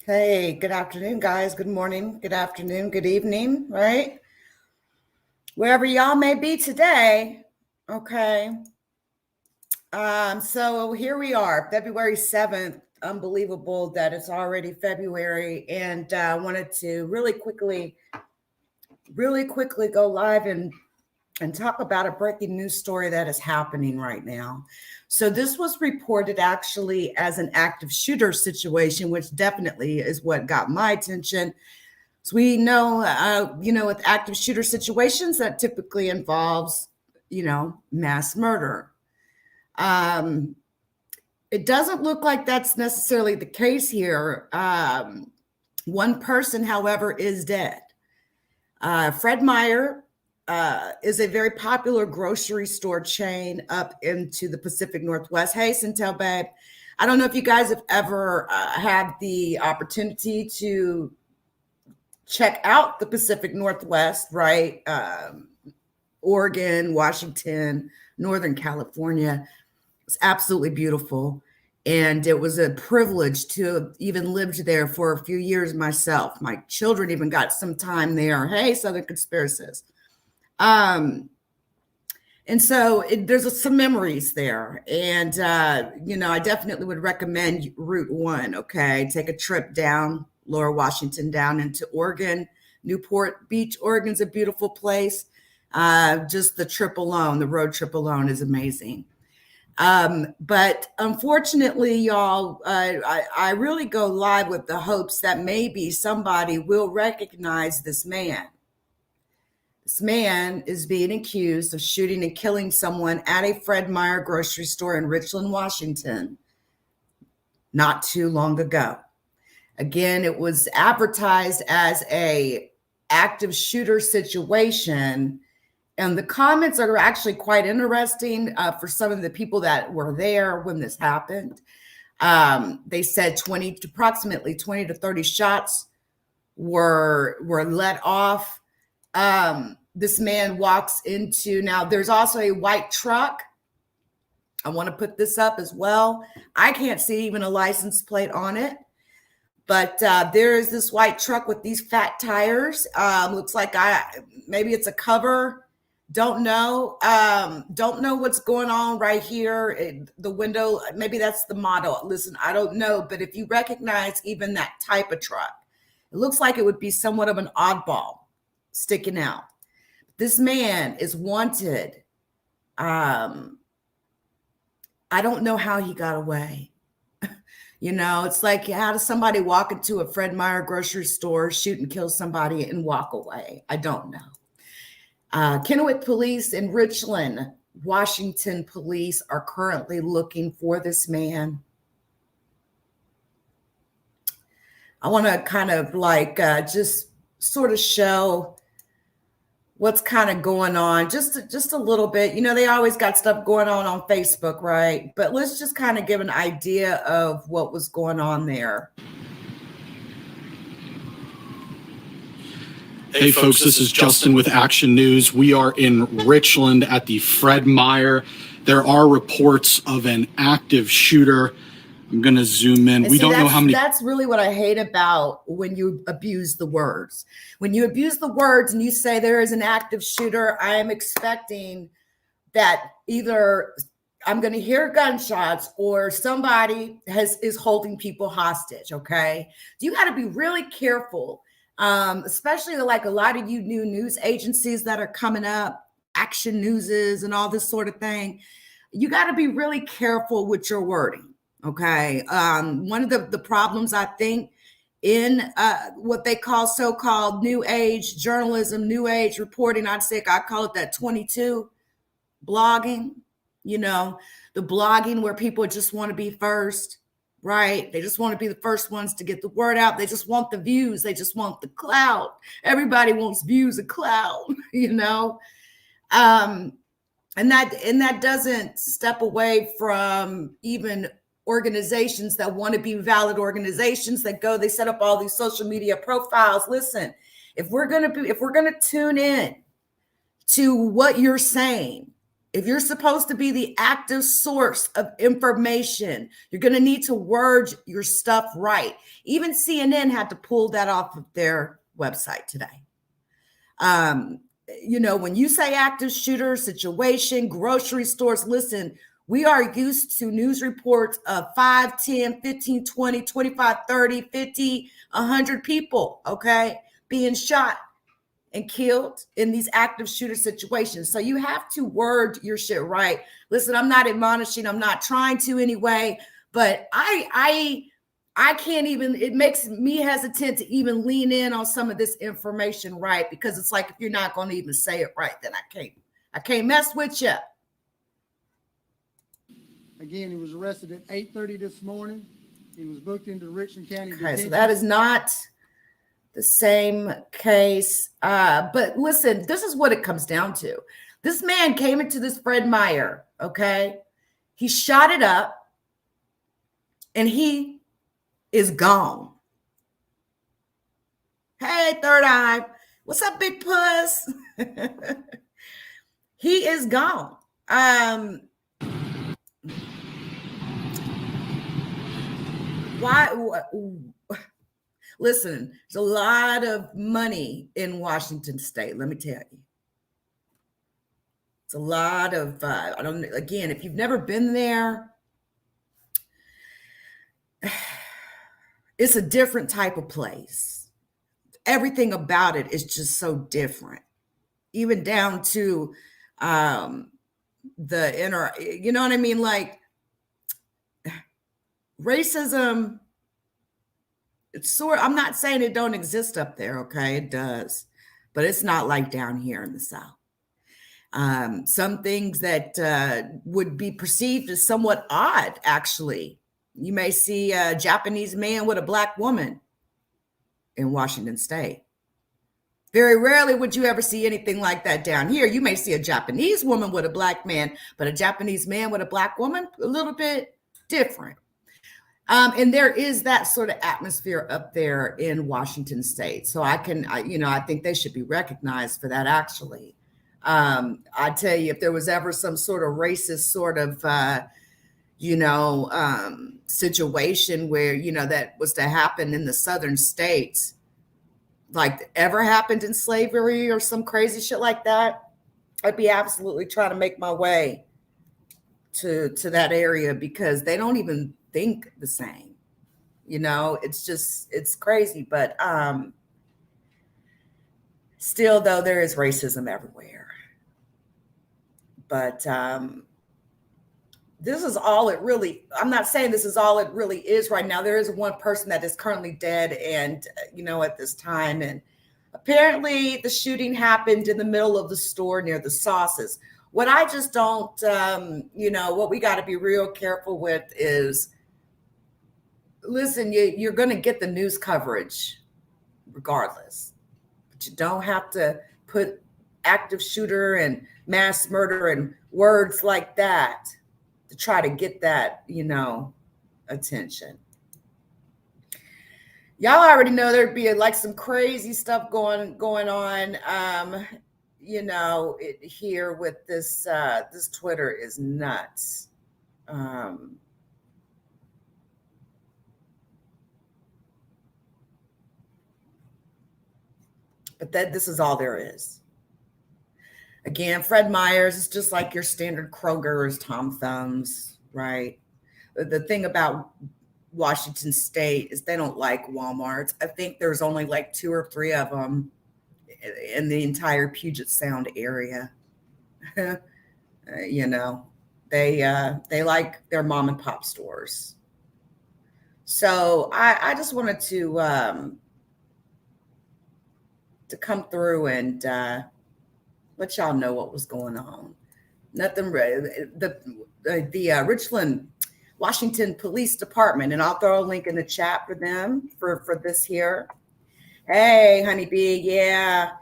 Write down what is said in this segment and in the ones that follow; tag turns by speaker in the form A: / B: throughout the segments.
A: Hey, good afternoon, guys. Good morning, good afternoon, good evening, right? Wherever y'all may be today. Okay. So here we are, February 7th. Unbelievable that it's already February. And I wanted to really quickly go live and talk about a breaking news story that is happening right now. So this was reported actually as an active shooter situation, which definitely is what got my attention. So we know, with active shooter situations, that typically involves, mass murder. Um, it doesn't look like that's necessarily the case here. One person, however, is dead. Fred Meyer is a very popular grocery store chain up into the Pacific Northwest. Hey, Centel, babe. I don't know if you guys have ever had the opportunity to check out the Pacific Northwest, right? Oregon, Washington, Northern California. It's absolutely beautiful. And it was a privilege to have even lived there for a few years myself. My children even got some time there. Hey, Southern Conspiracists. And so there's some memories there. And, I definitely would recommend Route 1, okay? Take a trip down Lower Washington down into Oregon. Newport Beach, Oregon's a beautiful place. Just the trip alone, the road trip alone is amazing. But unfortunately, y'all, I really go live with the hopes that maybe somebody will recognize this man. This man is being accused of shooting and killing someone at a Fred Meyer grocery store in Richland, Washington, not too long ago. Again, it was advertised as a active shooter situation. And the comments are actually quite interesting for some of the people that were there when this happened. They said approximately 20 to 30 shots were let off. This man walks into, now there's also a white truck. I want to put this up as well. I can't see even a license plate on it. But there is this white truck with these fat tires. Looks like maybe it's a cover. Don't know. Don't know what's going on right here. The window, maybe that's the model. Listen, I don't know. But if you recognize even that type of truck, it looks like it would be somewhat of an oddball sticking out. This man is wanted. I don't know how he got away. It's like, how does somebody walk into a Fred Meyer grocery store, shoot and kill somebody and walk away? I don't know. Kennewick Police and Richland, Washington Police are currently looking for this man. I want to kind of just sort of show what's kind of going on, just a little bit. They always got stuff going on Facebook, right? But let's just kind of give an idea of what was going on there.
B: Hey folks, this is Justin with Action News. We are in Richland at the Fred Meyer. There are reports of an active shooter. I'm going to zoom in. We don't know how many.
A: That's really what I hate about when you abuse the words. When you abuse the words and you say there is an active shooter, I am expecting that either I'm going to hear gunshots or somebody is holding people hostage, okay? You got to be really careful, especially like a lot of you new news agencies that are coming up, Action Newses and all this sort of thing. You got to be really careful with your wording. Okay. One of the problems I think in what they call so-called new age journalism, new age reporting, I call it that 22 blogging, the blogging where people just want to be first, right? They just want to be the first ones to get the word out. They just want the views. They just want the clout. Everybody wants views and clout, and that doesn't step away from even organizations that want to be valid organizations they set up all these social media profiles. Listen, if we're going to tune in to what you're saying, If you're supposed to be the active source of information, you're going to need to word your stuff right. Even CNN had to pull that off of their website today. When you say active shooter situation, grocery stores, listen, we are used to news reports of 5, 10, 15, 20, 25, 30, 50, 100 people, okay, being shot and killed in these active shooter situations. So you have to word your shit right. Listen, I'm not admonishing, I'm not trying to anyway, but I can't even, it makes me hesitant to even lean in on some of this information, right? Because it's like, if you're not going to even say it right, then I can't mess with you.
C: Again, he was arrested at 8:30 this morning. He was booked into Richland County.
A: Okay, so that is not the same case. But listen, this is what it comes down to. This man came into this Fred Meyer, okay? He shot it up and he is gone. Hey, Third Eye. What's up, Big Puss? He is gone. Why? Listen, there's a lot of money in Washington State. Let me tell you, it's a lot of. Again, if you've never been there, it's a different type of place. Everything about it is just so different, even down to the inner. You know what I mean? Like racism. It's I'm not saying it don't exist up there, okay? It does, but it's not like down here in the South. Some things that would be perceived as somewhat odd, actually. You may see a Japanese man with a black woman in Washington State. Very rarely would you ever see anything like that down here. You may see a Japanese woman with a black man, but a Japanese man with a black woman, a little bit different. And there is that sort of atmosphere up there in Washington State. So I think they should be recognized for that, actually. I tell you, if there was ever some sort of racist sort of, situation where, that was to happen in the southern states, like ever happened in slavery or some crazy shit like that, I'd be absolutely trying to make my way to that area, because they don't even think the same. It's crazy. But still, though, there is racism everywhere. But this is all it really, I'm not saying this is all it really is right now. There is one person that is currently dead and, at this time. And apparently the shooting happened in the middle of the store near the sauces. What I just don't, what we got to be real careful with is, listen, you're going to get the news coverage regardless, but you don't have to put active shooter and mass murder and words like that to try to get that, attention. Y'all already know there'd be like some crazy stuff going on. Here with this, this Twitter is nuts. But this is all there is. Again, Fred Meyer's is just like your standard Kroger's, Tom Thumbs, right? The thing about Washington State is they don't like Walmarts. I think there's only like 2 or 3 of them in the entire Puget Sound area. They like their mom and pop stores. So I just wanted to come through and let y'all know what was going on. Nothing. The Richland, Washington Police Department, and I'll throw a link in the chat for them for this here. Hey, honeybee, yeah.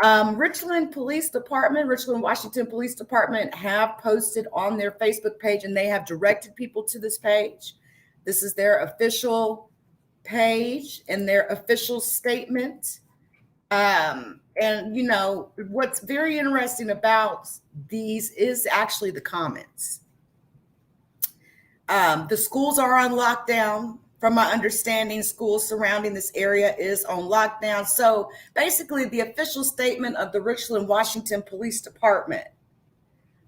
A: Richland Washington Police Department have posted on their Facebook page, and they have directed people to this page. This is their official page and their official statement. And, you know, what's very interesting about these is actually the comments. The schools are on lockdown. From my understanding, schools surrounding this area is on lockdown. So basically, the official statement of the Richland, Washington Police Department: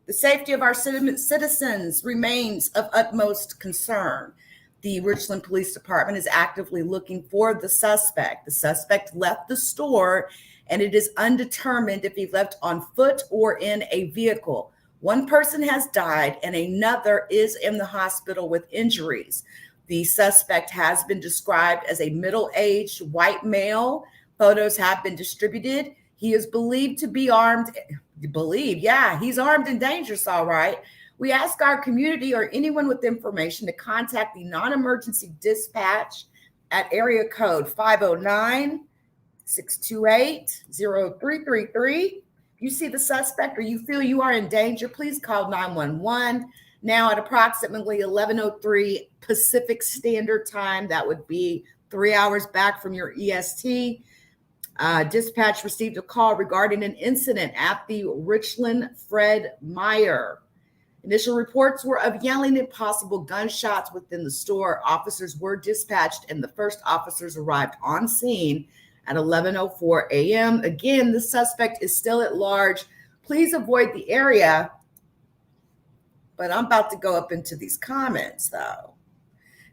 A: the safety of our citizens remains of utmost concern. The Richland Police Department is actively looking for the suspect. The suspect left the store, and it is undetermined if he left on foot or in a vehicle. One person has died, and another is in the hospital with injuries. The suspect has been described as a middle-aged white male. Photos have been distributed. He is believed to be armed. Yeah, he's armed and dangerous, all right. We ask our community or anyone with information to contact the non-emergency dispatch at area code 509-628-0333. If you see the suspect or you feel you are in danger, please call 911. Now at approximately 11:03 Pacific Standard Time, that would be 3 hours back from your EST, dispatch received a call regarding an incident at the Richland Fred Meyer. Initial reports were of yelling and possible gunshots within the store. Officers were dispatched, and the first officers arrived on scene at 11:04 a.m. Again, the suspect is still at large. Please avoid the area. But I'm about to go up into these comments, though,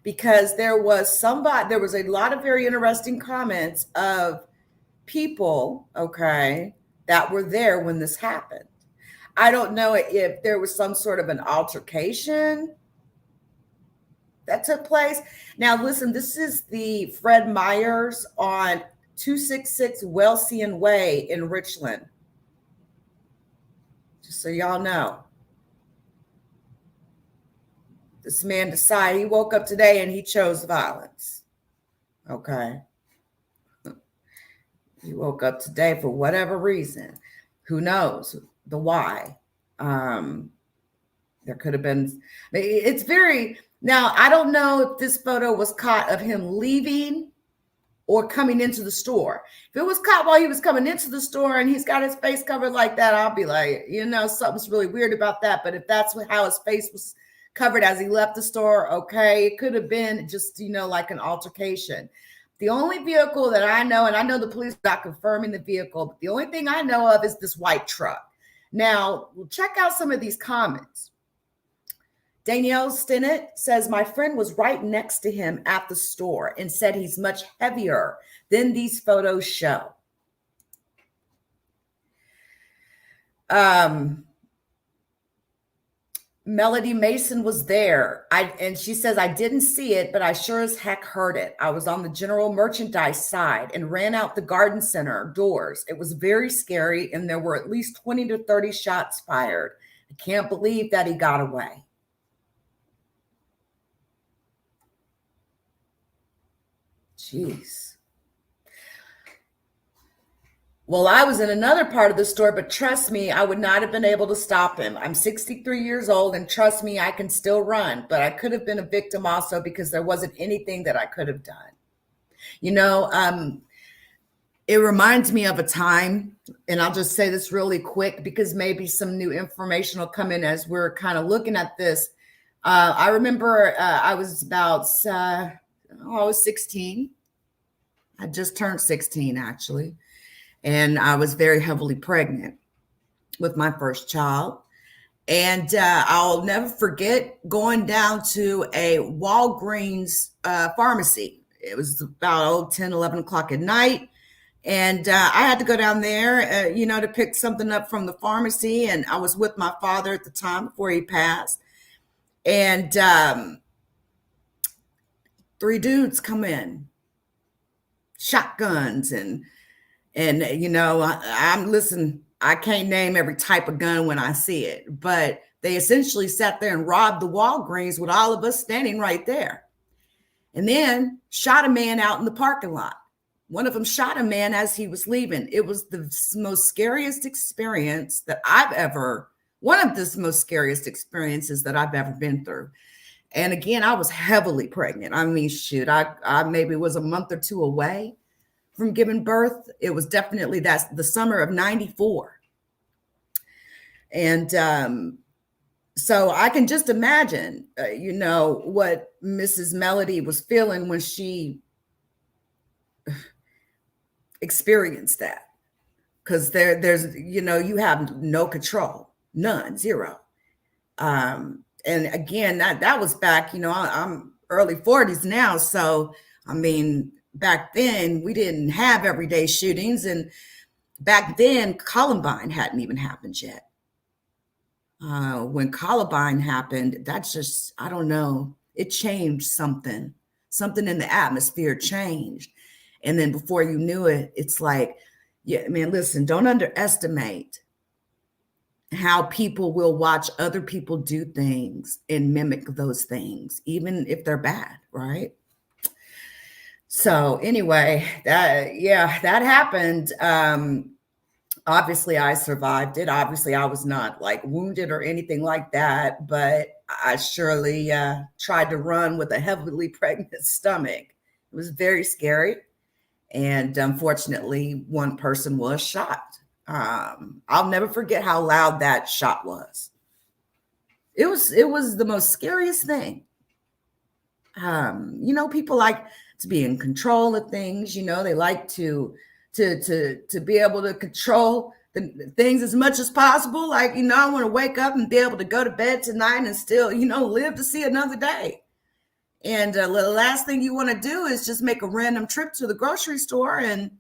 A: because there was a lot of very interesting comments of people, okay, that were there when this happened. I don't know if there was some sort of an altercation that took place. Now, listen, this is the Fred Meyers on 266 Welsian Way in Richland. Just so y'all know. This man decided he woke up today and he chose violence. Okay. He woke up today for whatever reason. Who knows the why? There could have been, it's very, now I don't know if this photo was caught of him leaving or coming into the store. If it was caught while he was coming into the store and he's got his face covered like that, I'll be like, you know, something's really weird about that. But if that's how his face was covered as he left the store, okay, it could have been just, you know, like an altercation. The only vehicle that I know, and I know the police are not confirming the vehicle, but the only thing I know of is this white truck. Now, check out some of these comments. Danielle Stinnett says, my friend was right next to him at the store and said he's much heavier than these photos show. Melody Mason was there. And she says, I didn't see it, but I sure as heck heard it. I was on the general merchandise side and ran out the garden center doors. It was very scary, and there were at least 20 to 30 shots fired. I can't believe that he got away. Jeez. Well, I was in another part of the store, but trust me, I would not have been able to stop him. I'm 63 years old, and trust me, I can still run, but I could have been a victim also because there wasn't anything that I could have done. You know, it reminds me of a time, and I'll just say this really quick because maybe some new information will come in as we're kind of looking at this. I remember I was about, I was 16. I just turned 16, actually. And I was very heavily pregnant with my first child. And I'll never forget going down to a Walgreens pharmacy. It was about 10, 11 o'clock at night. And I had to go down there, you know, to pick something up from the pharmacy. And I was with my father at the time before he passed. And 3 dudes come in, shotguns, and you know, listen, I can't name every type of gun when I see it, but they essentially sat there and robbed the Walgreens with all of us standing right there. And then shot a man out in the parking lot. One of them shot a man as he was leaving. It was the most scariest experience that one of the most scariest experiences that I've ever been through. And again, I was heavily pregnant. I mean, shoot, I maybe was a month or 2 away from giving birth. It was definitely that's the summer of 94. And so I can just imagine, what Mrs. Melody was feeling when she experienced that. Because there's, you have no control, none, zero. And again, that was back, I'm early 40s now. So, I mean, back then we didn't have everyday shootings. And back then Columbine hadn't even happened yet. When Columbine happened, that's just, I don't know, it changed something in the atmosphere changed. And then before you knew it, it's like, yeah, man, listen, don't underestimate how people will watch other people do things and mimic those things, even if they're bad, right? So anyway, that happened. Obviously I survived it. Obviously I was not like wounded or anything like that, but I surely tried to run with a heavily pregnant stomach. It was very scary. And unfortunately, one person was shot. I'll never forget how loud that shot was. It was the most scariest thing. People like to be in control of things. They like to be able to control the things as much as possible. Like, I want to wake up and be able to go to bed tonight and still, live to see another day. And the last thing you want to do is just make a random trip to the grocery store and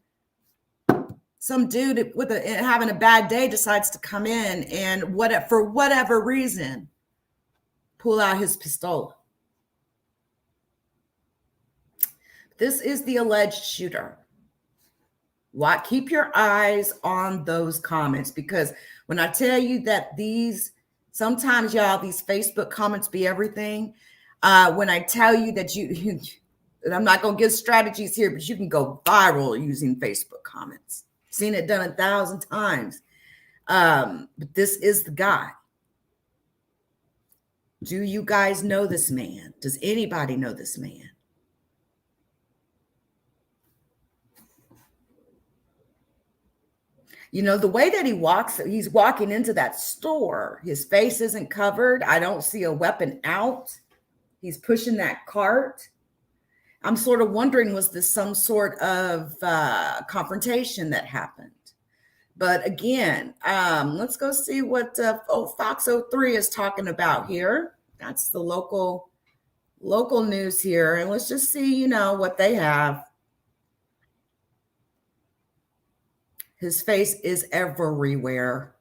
A: some dude having a bad day decides to come in and for whatever reason, pull out his pistol. This is the alleged shooter. Keep your eyes on those comments, because when I tell you that sometimes y'all, these Facebook comments be everything. When I tell you that and I'm not going to give strategies here, but you can go viral using Facebook comments. Seen it done 1,000 times. But this is the guy. Do you guys know this man? Does anybody know this man? The way that he walks, he's walking into that store. His face isn't covered. I don't see a weapon out. He's pushing that cart. I'm sort of wondering, was this some sort of confrontation that happened? But again, let's go see what Fox 03 is talking about here. That's the local news here. And let's just see, what they have. His face is everywhere.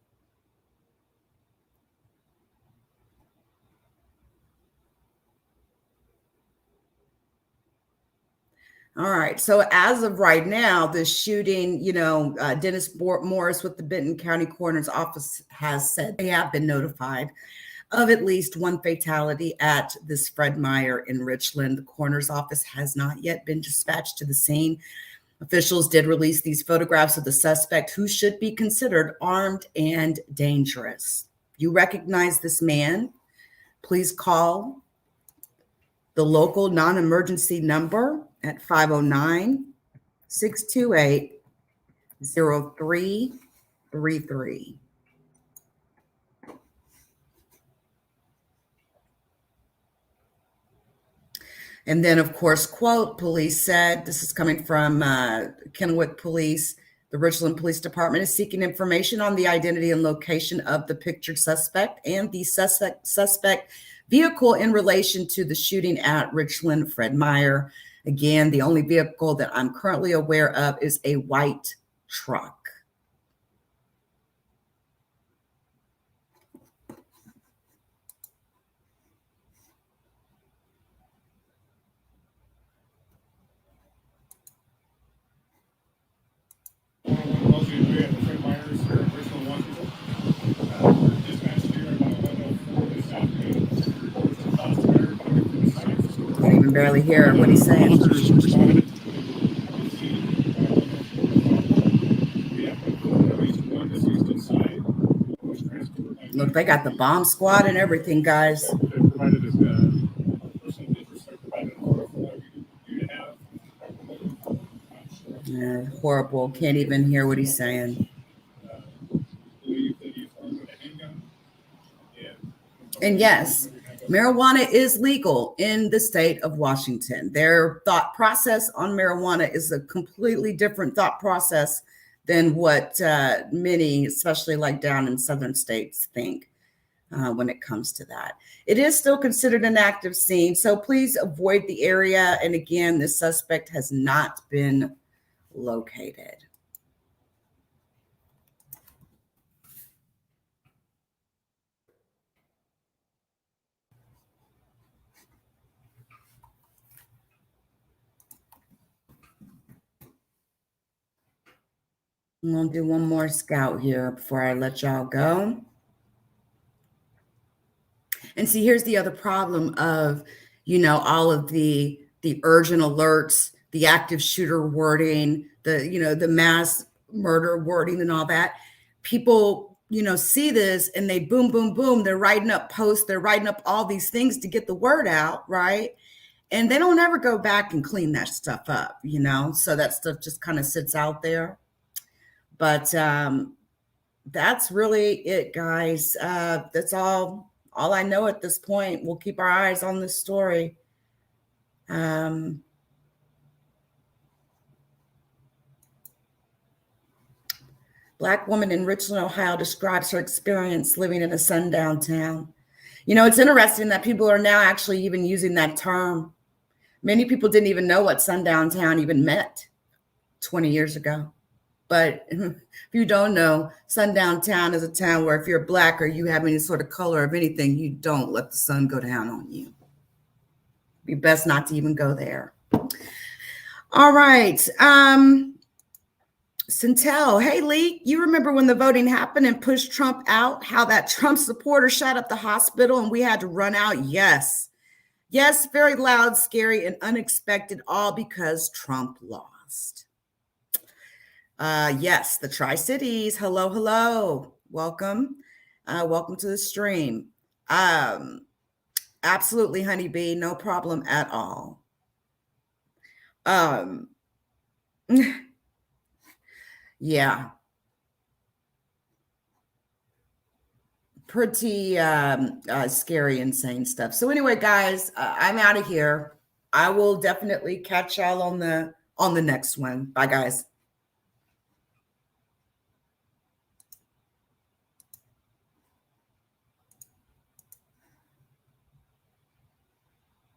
A: All right. So as of right now, this shooting, Dennis Morris with the Benton County Coroner's Office has said they have been notified of at least one fatality at this Fred Meyer in Richland. The coroner's office has not yet been dispatched to the scene. Officials did release these photographs of the suspect, who should be considered armed and dangerous. You recognize this man? Please call the local non-emergency number at 509-628-0333. And then, of course, quote, police said, this is coming from Kennewick Police, the Richland Police Department is seeking information on the identity and location of the pictured suspect and the suspect vehicle in relation to the shooting at Richland Fred Meyer. Again, the only vehicle that I'm currently aware of is a white truck. Can't even barely hear what he's saying. Look, they got the bomb squad and everything, guys. Horrible. Can't even hear what he's saying. And yes, marijuana is legal in the state of Washington. Their thought process on marijuana is a completely different thought process than what many, especially like down in southern states, think when it comes to that. It is still considered an active scene, so please avoid the area. And again, this suspect has not been located. I'm going to do one more scout here before I let y'all go. And see, here's the other problem of, all of the urgent alerts, the active shooter wording, the mass murder wording and all that. People, see this and they boom, boom, boom. They're writing up posts. They're writing up all these things to get the word out, right? And they don't ever go back and clean that stuff up, So that stuff just kind of sits out there. But that's really it, guys. That's all I know at this point. We'll keep our eyes on this story. Black woman in Richland, Ohio describes her experience living in a sundown town. It's interesting that people are now actually even using that term. Many people didn't even know what sundown town even meant 20 years ago. But if you don't know, sundown town is a town where if you're Black or you have any sort of color of anything, you don't let the sun go down on you. It'd be best not to even go there. All right. Centel, hey, Lee, you remember when the voting happened and pushed Trump out, how that Trump supporter shot up the hospital and we had to run out? Yes. Yes, very loud, scary, and unexpected, all because Trump lost. Yes, the Tri-Cities. Hello, hello. Welcome. Welcome to the stream. Absolutely, honeybee. No problem at all. Yeah. Pretty scary, insane stuff. So anyway, guys, I'm out of here. I will definitely catch y'all on the next one. Bye, guys.